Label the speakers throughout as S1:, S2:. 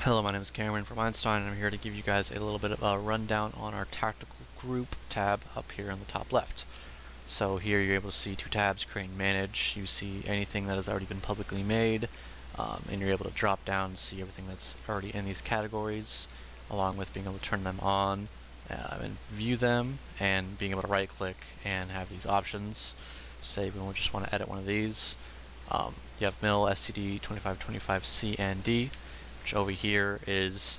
S1: Hello, my name is Cameron from I-nstein, and I'm here to give you guys a little bit of a rundown on our tactical group tab up here on the top left. So here you're able to see two tabs, create and manage. You see anything that has already been publicly made, and you're able to drop down and see everything that's already in these categories, along with being able to turn them on and view them, and being able to right click and have these options. Say we just want to edit one of these. You have mil, STD, 2525, C, and D, which over here is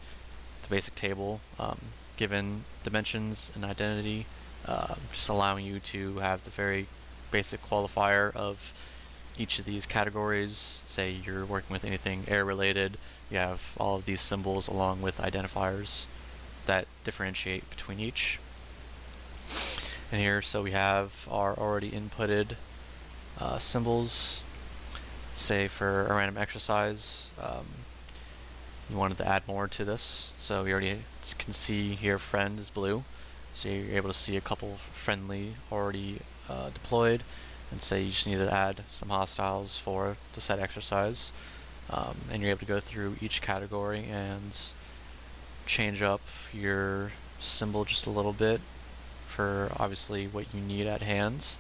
S1: the basic table, given dimensions and identity, just allowing you to have the very basic qualifier of each of these categories. Say you're working with anything air related, you have all of these symbols along with identifiers that differentiate between each. And here, so we have our already inputted symbols. Say for a random exercise, you wanted to add more to this, so we already can see here friend is blue, so you're able to see a couple friendly already deployed, and say you just need to add some hostiles for the set exercise, and you're able to go through each category and change up your symbol just a little bit for obviously what you need at hand.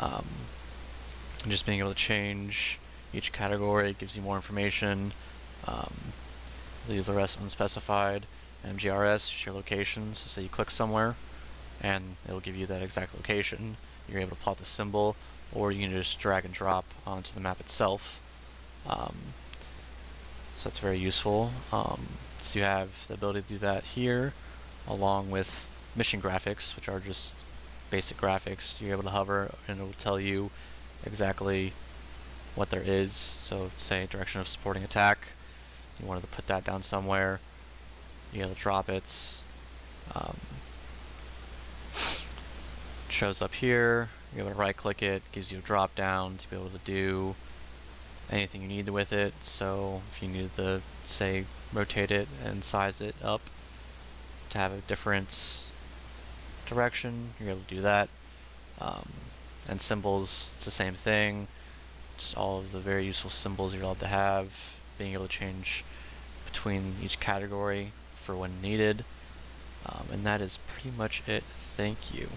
S1: And just being able to change each category gives you more information. Leave the rest unspecified. MGRS is your location, so say you click somewhere and it'll give you that exact location. You're able to plot the symbol, or you can just drag and drop onto the map itself. So that's very useful. So you have the ability to do that here, along with mission graphics, which are just basic graphics. You're able to hover and it will tell you exactly what there is. So say direction of supporting attack, you wanted to put that down somewhere, you're able to drop it. Shows up here, you're able to right click it, gives you a drop down to be able to do anything you need with it. So if you needed to, say, rotate it and size it up to have a different direction, you're able to do that. And symbols, it's the same thing. Just all of the very useful symbols you're allowed to have, being able to change between each category for when needed. And that is pretty much it. Thank you.